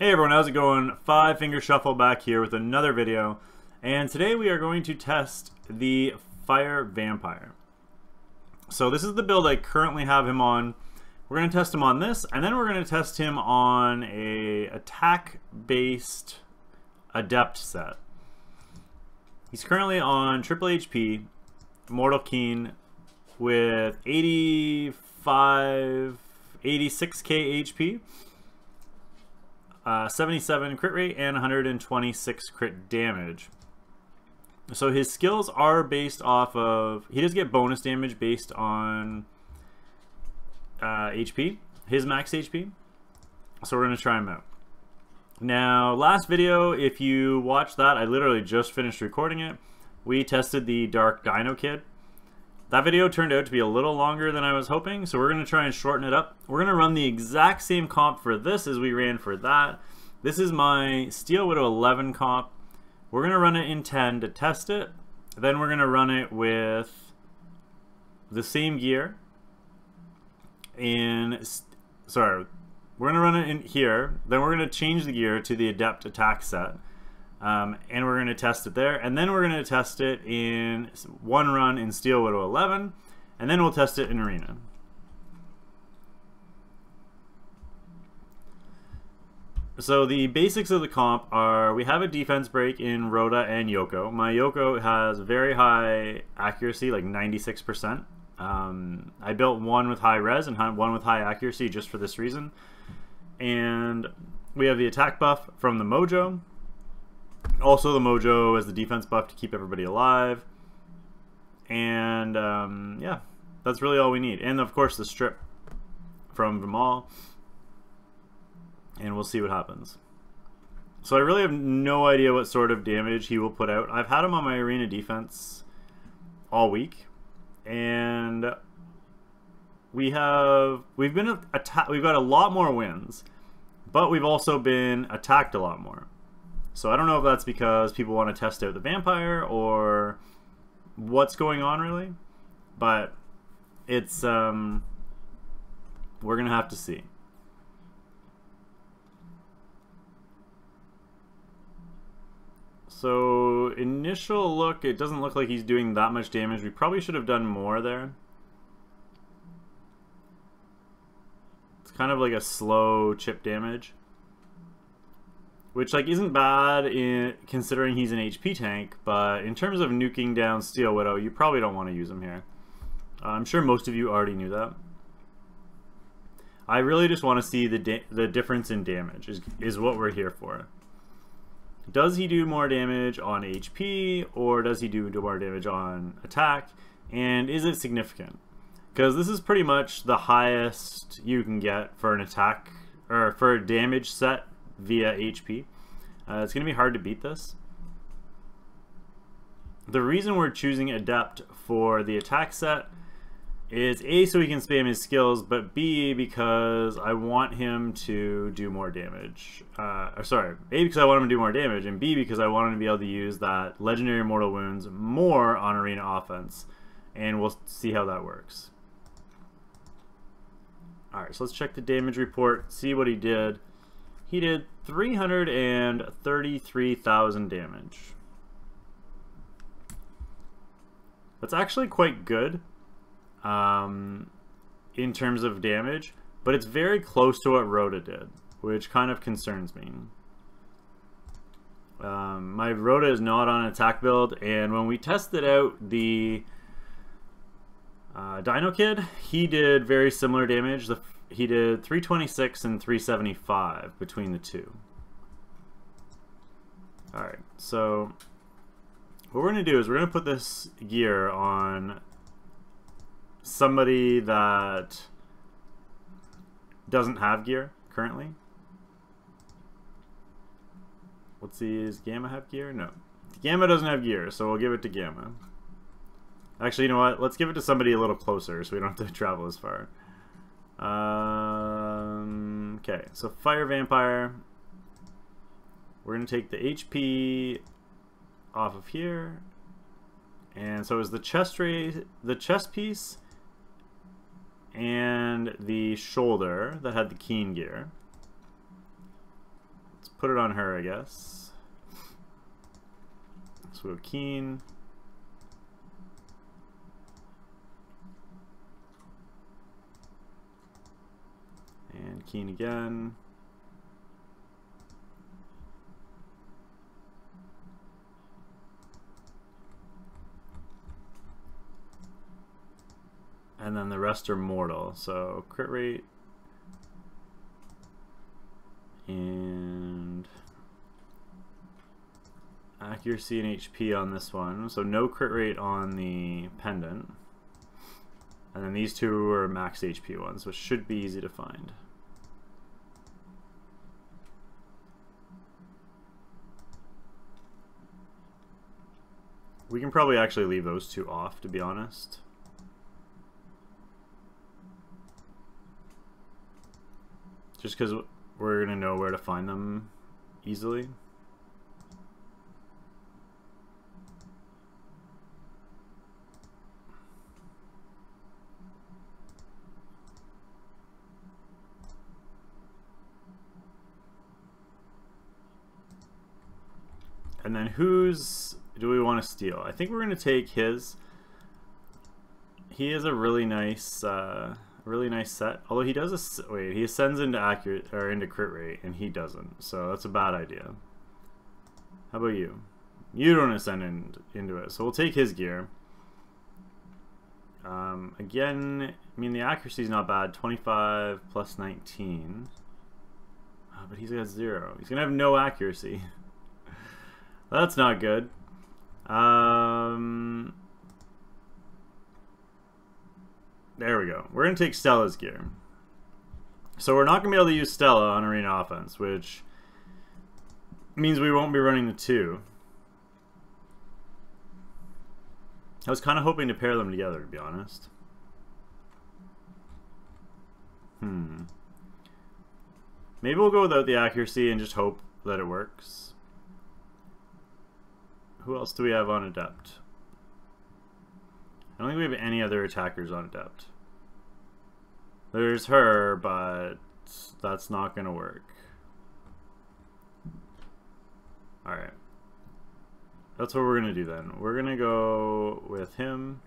Hey everyone, how's it going? Five Finger Shuffle back here with another video, and today we are going to test the Fire Vampire. So this is the build I currently have him on. We're going to test him on this, and then we're going to test him on a attack-based Adept set. He's currently on triple HP, Mortal Keen, with 86k HP. 77 crit rate and 126 crit damage. So his skills are based off of, he does get bonus damage based on HP, his max HP. So we're going to try him out. Now, last video, if you watched that, I literally just finished recording it. We tested the Dark DINO kid. That video turned out to be a little longer than I was hoping, so we're going to try and shorten it up. We're going to run the exact same comp for this as we ran for that. This is my Steel Widow 11 comp. We're going to run it in 10 to test it. Then we're going to run it with the same gear. We're going to run it in here. Then we're going to change the gear to the Adept attack set. And we're going to test it there, and then we're going to test it in one run in Steel Widow 11, and then we'll test it in Arena. So the basics of the comp are, we have a defense break in Rhoda and Yoko. My Yoko has very high accuracy, like 96%. I built one with high res and one with high accuracy just for this reason. And we have the attack buff from the Mojo. Also the Mojo as the defense buff to keep everybody alive. And yeah, that's really all we need. And of course the strip from Vimal. And we'll see what happens. So I really have no idea what sort of damage he will put out. I've had him on my arena defense all week. And we've got a lot more wins. But we've also been attacked a lot more. So I don't know if that's because people want to test out the vampire or what's going on really, but it's we're gonna have to see. So initial look, it doesn't look like he's doing that much damage. We probably should have done more there. It's kind of like a slow chip damage. Which like isn't bad considering he's an HP tank, but in terms of nuking down Steel Widow, you probably don't want to use him here. I'm sure most of you already knew that. I really just want to see the difference in damage is what we're here for. Does he do more damage on HP, or does he do more damage on attack, and is it significant? Because this is pretty much the highest you can get for an attack, or for a damage set via HP. It's going to be hard to beat this. The reason we're choosing Adept for the attack set is A, so he can spam his skills, but B, because I want him to do more damage. A, because I want him to do more damage, and B, because I want him to be able to use that Legendary Mortal Wounds more on arena offense. And we'll see how that works. Alright, so let's check the damage report, see what he did. He did 333,000 damage. That's actually quite good in terms of damage, but it's very close to what Rhoda did, which kind of concerns me. My Rhoda is not on an attack build, and when we tested out the DINO kid, he did very similar damage. He did 326 and 375 between the two. Alright, so what we're going to do is we're going to put this gear on somebody that doesn't have gear currently. Let's see, does Gamma have gear? No. Gamma doesn't have gear, so we'll give it to Gamma. Actually, you know what? Let's give it to somebody a little closer so we don't have to travel as far. Okay, so Fire Vampire. We're going to take the HP off of here. And so it was the chest piece and the shoulder that had the Keen gear. put it on her, I guess. So we'll go Keen. And Keen again. And then the rest are mortal. So crit rate. And accuracy and HP on this one. So no crit rate on the pendant. And then these two are max HP ones, which should be easy to find. We can probably actually leave those two off, to be honest. Just because we're going to know where to find them easily. And then whose do we want to steal? I think we're going to take his. He is a really nice set. Although he does wait, he ascends into accurate or into crit rate, and he doesn't. So that's a bad idea. How about you? You don't ascend into it, so we'll take his gear. Again, I mean the accuracy is not bad. 25 plus 19. But he's got 0. He's gonna have no accuracy. That's not good. There we go. We're going to take Stella's gear. So we're not going to be able to use Stella on Arena Offense, which means we won't be running the 2. I was kind of hoping to pair them together, to be honest. Maybe we'll go without the accuracy and just hope that it works. Who else do we have on Adept? I don't think we have any other attackers on Adept. There's her, but that's not going to work. Alright. That's what we're going to do then. We're going to go with him.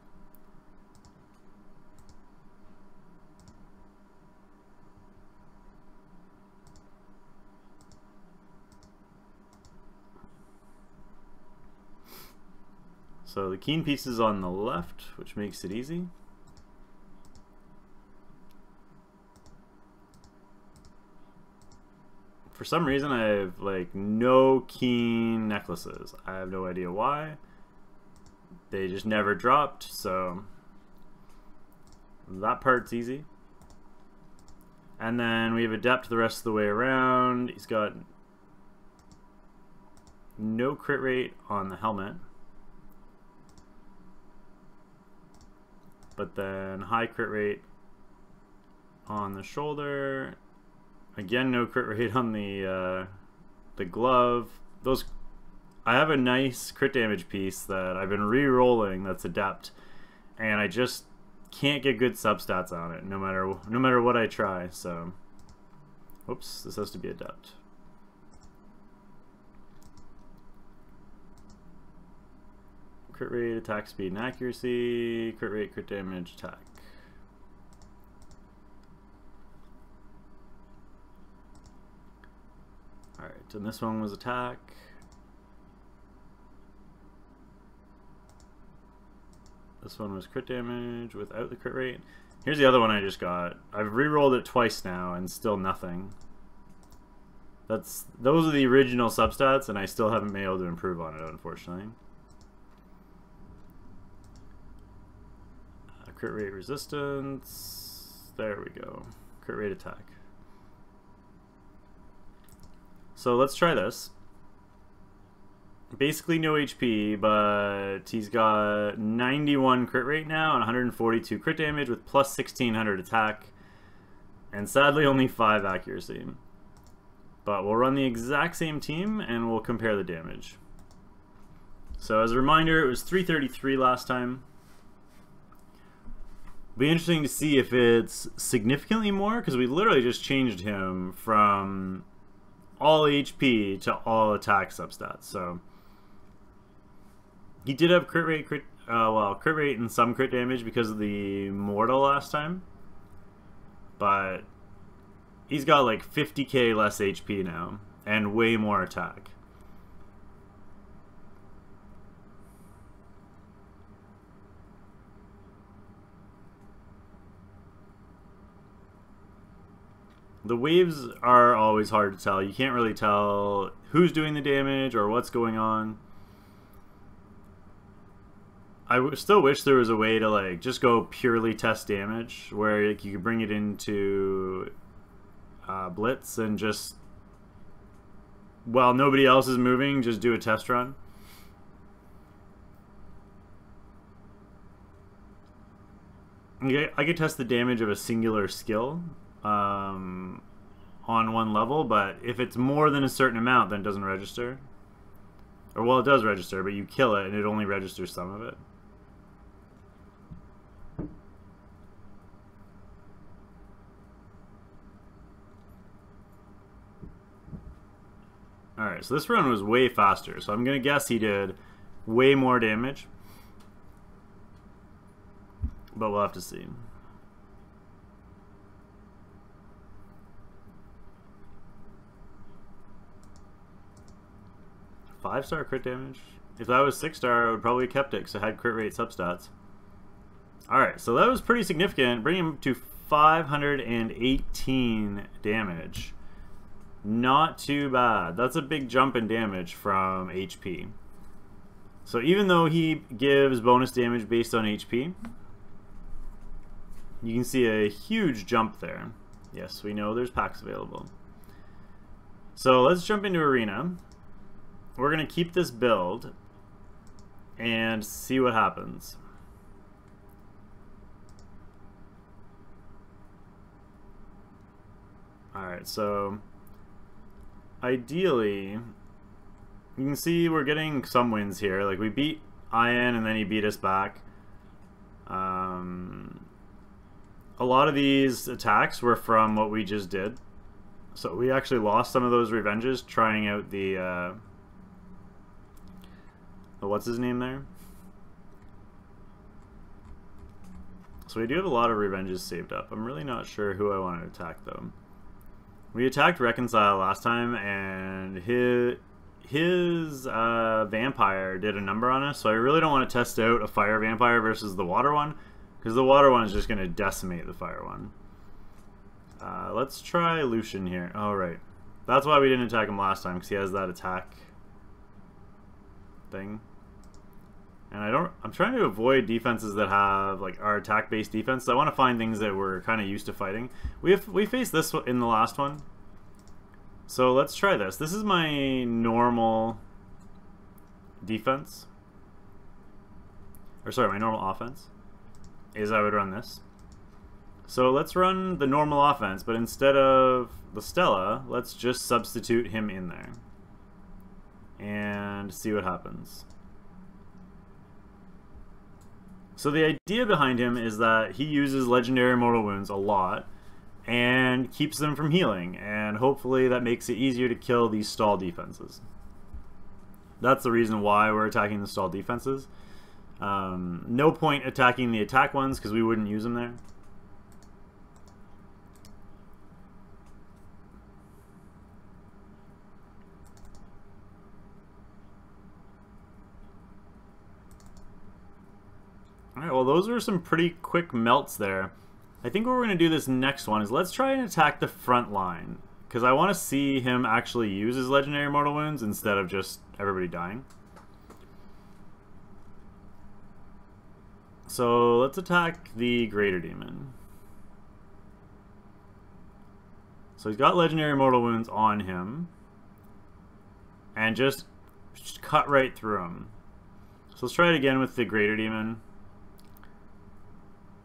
So the Keen piece is on the left, which makes it easy. For some reason I have like no Keen necklaces. I have no idea why. They just never dropped, so that part's easy. And then we have Adept the rest of the way around. He's got no crit rate on the helmet. But then high crit rate on the shoulder. Again, no crit rate on the glove. Those, I have a nice crit damage piece that I've been re-rolling that's Adept, and I just can't get good substats on it no matter what I try. So, whoops, this has to be Adept. Crit rate, attack speed, and accuracy. Crit rate, crit damage, attack. Alright, and this one was attack. This one was crit damage without the crit rate. Here's the other one I just got. I've re-rolled it twice now and still nothing. Those are the original substats, and I still haven't been able to improve on it, unfortunately. Crit rate resistance. There we go. Crit rate attack. So let's try this. Basically no HP, but he's got 91 crit rate now and 142 crit damage with plus 1600 attack. And sadly only 5 accuracy. But we'll run the exact same team and we'll compare the damage. So as a reminder, it was 333 last time. Be interesting to see if it's significantly more, because we literally just changed him from all HP to all attack substats. So he did have crit rate, crit rate and some crit damage because of the mortal last time, but he's got like 50k less HP now and way more attack. The waves are always hard to tell. You can't really tell who's doing the damage or what's going on. I still wish there was a way to like just go purely test damage, where like, you could bring it into Blitz and just, while nobody else is moving, just do a test run. I could test the damage of a singular skill on one level, but if it's more than a certain amount, then it doesn't register. Or, well, it does register, but you kill it and it only registers some of it. Alright, so this run was way faster, so I'm going to guess he did way more damage. But we'll have to see. Five-star crit damage. If that was 6-star, I would probably have kept it because it had crit rate substats. Alright, so that was pretty significant. Bringing him to 518 damage. Not too bad. That's a big jump in damage from HP. So even though he gives bonus damage based on HP, you can see a huge jump there. Yes, we know there's packs available. So let's jump into Arena. We're going to keep this build and see what happens. Alright, so ideally, you can see we're getting some wins here. Like we beat Ian and then he beat us back. A lot of these attacks were from what we just did. So we actually lost some of those revenges trying out the what's his name there? So we do have a lot of revenges saved up. I'm really not sure who I want to attack though. We attacked Reconcile last time and his vampire did a number on us, so I really don't want to test out a fire vampire versus the water one, because the water one is just going to decimate the fire one. Let's try Lucian here. Oh, right. That's why we didn't attack him last time, because he has that attack thing. And I'm trying to avoid defenses that have, like, our attack-based defense. I want to find things that we're kind of used to fighting. We faced this in the last one. So let's try this. This is my normal defense. Or sorry, my normal offense. Is I would run this. So let's run the normal offense, but instead of the Stella, let's just substitute him in there. And see what happens. So the idea behind him is that he uses legendary mortal wounds a lot and keeps them from healing, and hopefully that makes it easier to kill these stall defenses. That's the reason why we're attacking the stall defenses. No point attacking the attack ones because we wouldn't use them there. Alright, well those are some pretty quick melts there. I think what we're going to do this next one is let's try and attack the front line, because I want to see him actually use his legendary mortal wounds instead of just everybody dying. So let's attack the Greater Demon. So he's got legendary mortal wounds on him, and just cut right through him. So let's try it again with the Greater Demon.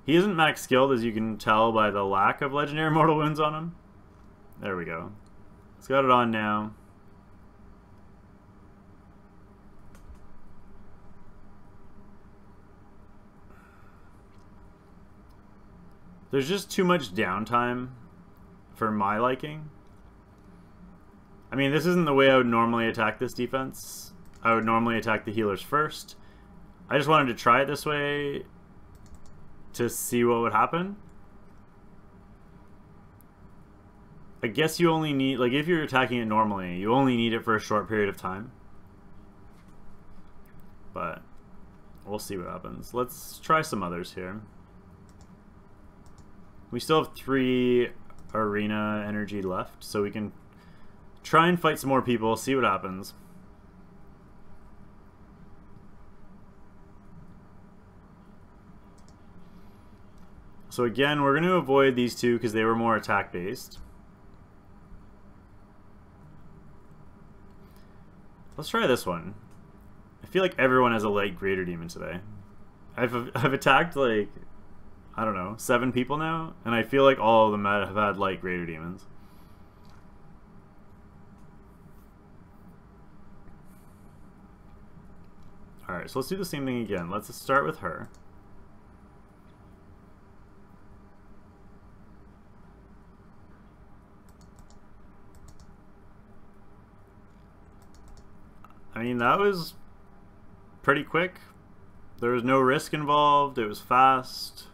He isn't max skilled, as you can tell by the lack of legendary mortal wounds on him. There we go. He's got it on now. There's just too much downtime for my liking. I mean, this isn't the way I would normally attack this defense. I would normally attack the healers first. I just wanted to try it this way to see what would happen. I guess you only need, like, if you're attacking it normally, you only need it for a short period of time. But we'll see what happens. Let's try some others here. We still have 3 arena energy left, so we can try and fight some more people, see what happens. So again, we're going to avoid these two because they were more attack based. Let's try this one. I feel like everyone has a light greater demon today. I've attacked like, I don't know, 7 people now, and I feel like all of them have had light greater demons. Alright, so let's do the same thing again. Let's start with her. I mean, that was pretty quick. There was no risk involved. It was fast.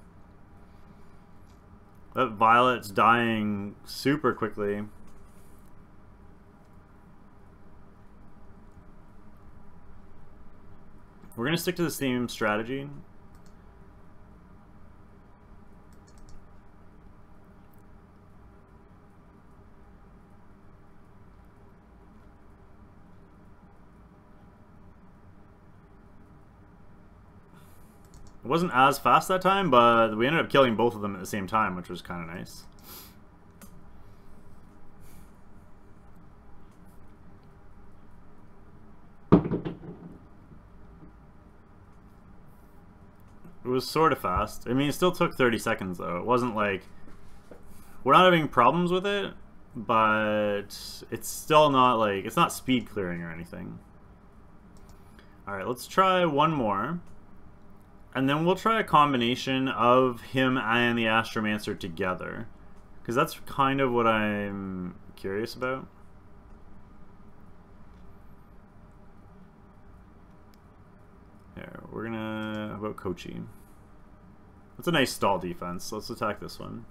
That Violet's dying super quickly. We're going to stick to the same strategy. It wasn't as fast that time, but we ended up killing both of them at the same time, which was kind of nice. It was sort of fast. I mean, it still took 30 seconds, though. It wasn't like... We're not having problems with it, but it's still not like... It's not speed clearing or anything. Alright, let's try one more. And then we'll try a combination of him and the Astromancer together. Because that's kind of what I'm curious about. Here, we're gonna... How about Kochi? That's a nice stall defense. Let's attack this one.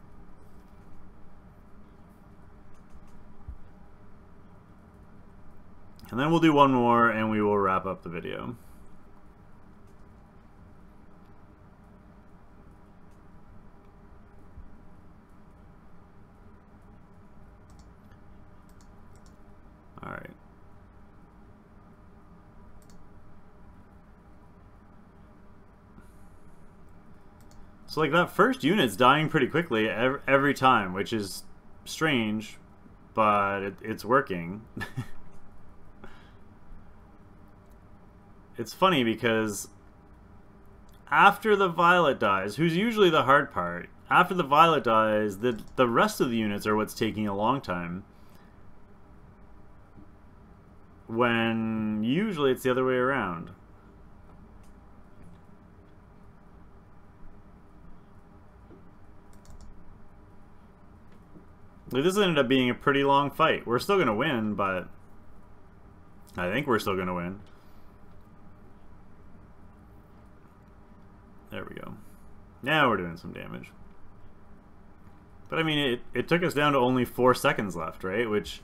And then we'll do one more and we will wrap up the video. Alright. So like that first unit's dying pretty quickly every time, which is strange, but it's working. It's funny because after the Violet dies, who's usually the hard part, after the Violet dies, the rest of the units are what's taking a long time. When usually it's the other way around. Like, this ended up being a pretty long fight. We're still going to win, but I think we're still going to win. There we go. Now we're doing some damage. But I mean, it took us down to only 4 seconds left, right? Which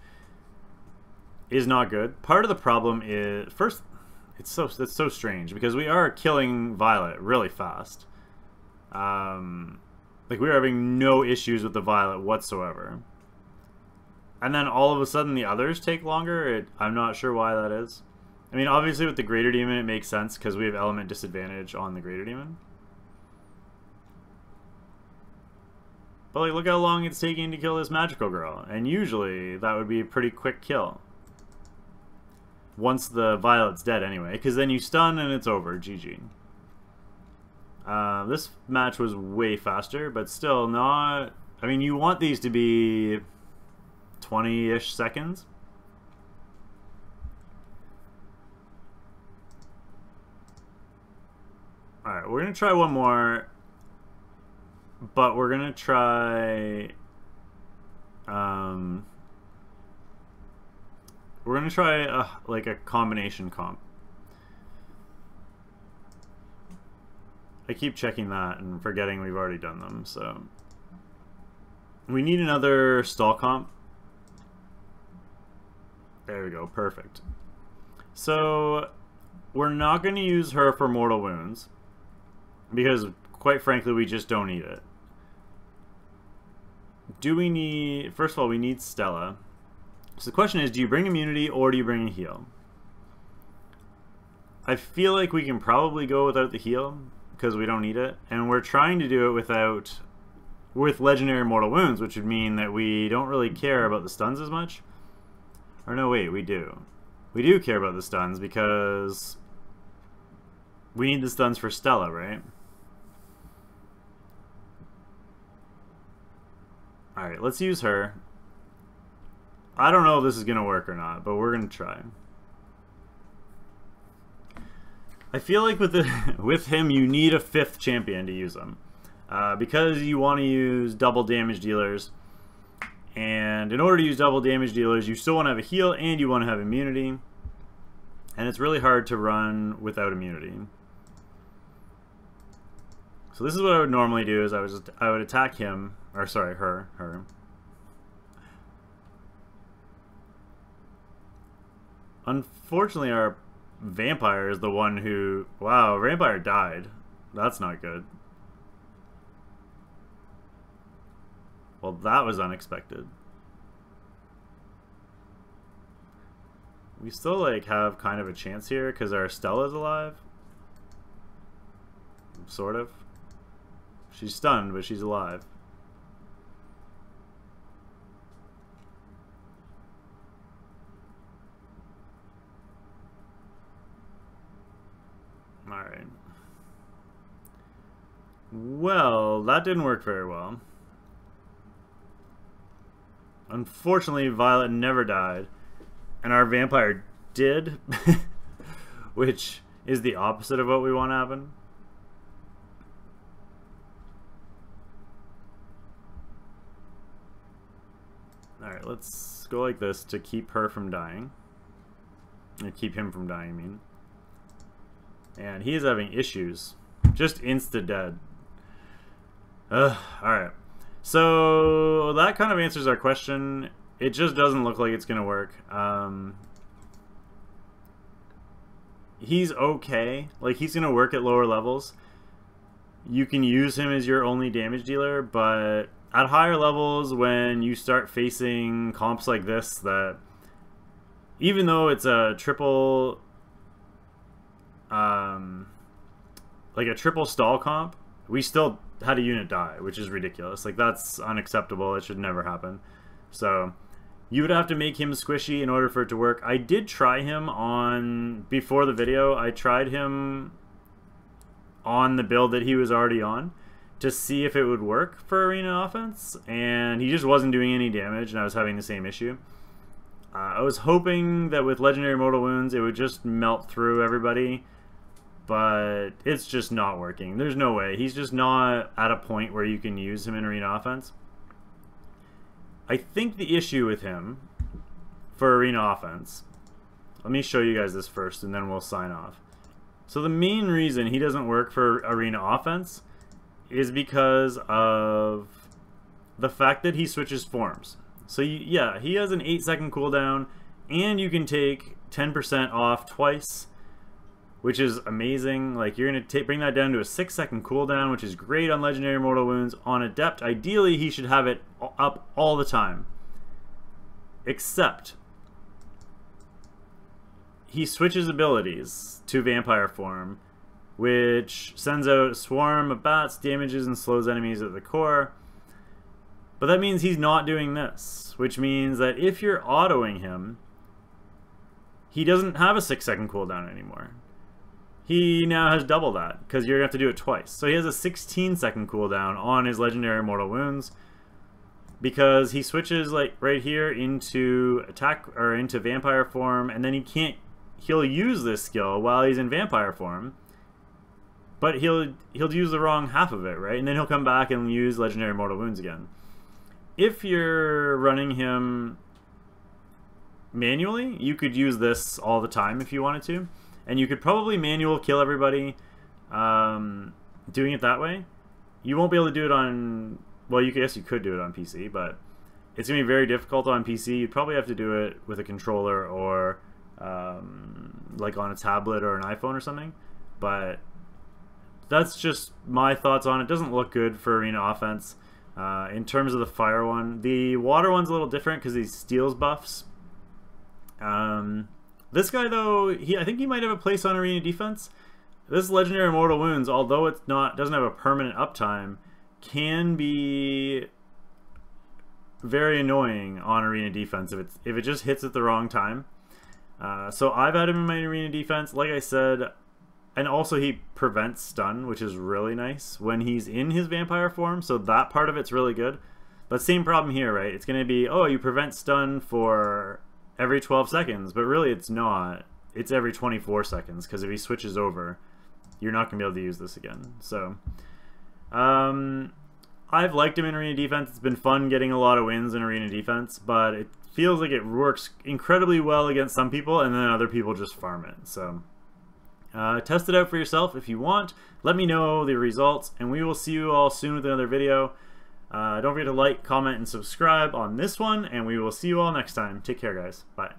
is not good. Part of the problem is, first, it's so strange because we are killing Violet really fast. Like, we are having no issues with the Violet whatsoever. And then all of a sudden the others take longer. I'm not sure why that is. I mean, obviously with the Greater Demon it makes sense because we have element disadvantage on the Greater Demon. But like, look how long it's taking to kill this magical girl. And usually that would be a pretty quick kill. Once the Violet's dead anyway, because then you stun and it's over. GG. This match was way faster, but still not... I mean, you want these to be 20-ish seconds. Alright, we're going to try one more, but we're going to try... we're gonna try like a combination comp. I keep checking that and forgetting we've already done them, so we need another stall comp. There we go, perfect. So we're not going to use her for mortal wounds because, quite frankly, we just don't need it. Do we need... First of all, we need Stella. So the question is, do you bring immunity or do you bring a heal? I feel like we can probably go without the heal because we don't need it. And we're trying to do it with legendary mortal wounds, which would mean that we don't really care about the stuns as much. Or no, wait, we do. We do care about the stuns because we need the stuns for Stella, right? Alright, let's use her. I don't know if this is going to work or not, but we're going to try. I feel like with him, you need a 5th champion to use him. Because you want to use double damage dealers. And in order to use double damage dealers, you still want to have a heal and you want to have immunity. And it's really hard to run without immunity. So this is what I would normally do: is I would attack him, or sorry, her. Unfortunately, our vampire is the one who... Wow, vampire died. That's not good. Well, that was unexpected. We still, like, have kind of a chance here because our Stella's alive. Sort of. She's stunned, but she's alive. Alright. Well, that didn't work very well. Unfortunately, Violet never died. And our vampire did. Which is the opposite of what we want to happen. Alright, let's go like this to keep her from dying. Or keep him from dying, I mean. And he is having issues. Just insta-dead. Alright. So that kind of answers our question. It just doesn't look like it's going to work. He's okay. Like, he's going to work at lower levels. You can use him as your only damage dealer, but at higher levels, when you start facing comps like this, that even though it's a triple... like a triple stall comp, we still had a unit die, which is ridiculous. Like, that's unacceptable. It should never happen. So you would have to make him squishy in order for it to work. I did try him on, before the video, I tried him on the build that he was already on to see if it would work for arena offense, and he just wasn't doing any damage, and I was having the same issue. I was hoping that with legendary mortal wounds it would just melt through everybody, but it's just not working. There's no way. He's just not at a point where you can use him in arena offense. I think the issue with him for arena offense, let me show you guys this first and then we'll sign off. So the main reason he doesn't work for arena offense is because of the fact that he switches forms. So yeah, he has an 8-second cooldown, and you can take 10% off twice, which is amazing. Like, you're gonna bring that down to a 6-second cooldown, which is great on legendary mortal wounds. On adept, ideally he should have it up all the time, except he switches abilities to vampire form, which sends out a swarm of bats, damages and slows enemies at the core. But that means he's not doing this, which means that if you're autoing him, he doesn't have a 6-second cooldown anymore. He now has double that, because you're going to have to do it twice. So he has a 16-second cooldown on his legendary mortal wounds, because he switches, like, right here into attack, or into vampire form, and then he'll use this skill while he's in vampire form, but he'll use the wrong half of it, right? And then he'll come back and use legendary mortal wounds again. If you're running him manually, you could use this all the time if you wanted to. And you could probably manual kill everybody doing it that way. You won't be able to do it on... Well, guess you could do it on PC, but it's going to be very difficult on PC. You'd probably have to do it with a controller or like on a tablet or an iPhone or something. But that's just my thoughts on it. It doesn't look good for arena offense. In terms of the fire one, the water one's a little different because he steals buffs. This guy though, I think he might have a place on arena defense. This legendary mortal wounds, although it's doesn't have a permanent uptime, can be very annoying on arena defense if it just hits at the wrong time. So I've had him in my arena defense, like I said, and also he prevents stun, which is really nice when he's in his vampire form, so that part of it's really good. But same problem here, right? It's going to be, oh, you prevent stun for every 12 seconds, but really it's not. It's every 24 seconds, because if he switches over, you're not going to be able to use this again. So, I've liked him in arena defense. It's been fun getting a lot of wins in arena defense, but it feels like it works incredibly well against some people, and then other people just farm it. So, test it out for yourself if you want. Let me know the results, and we will see you all soon with another video. Don't forget to like, comment, and subscribe on this one, and we will see you all next time. Take care, guys. Bye.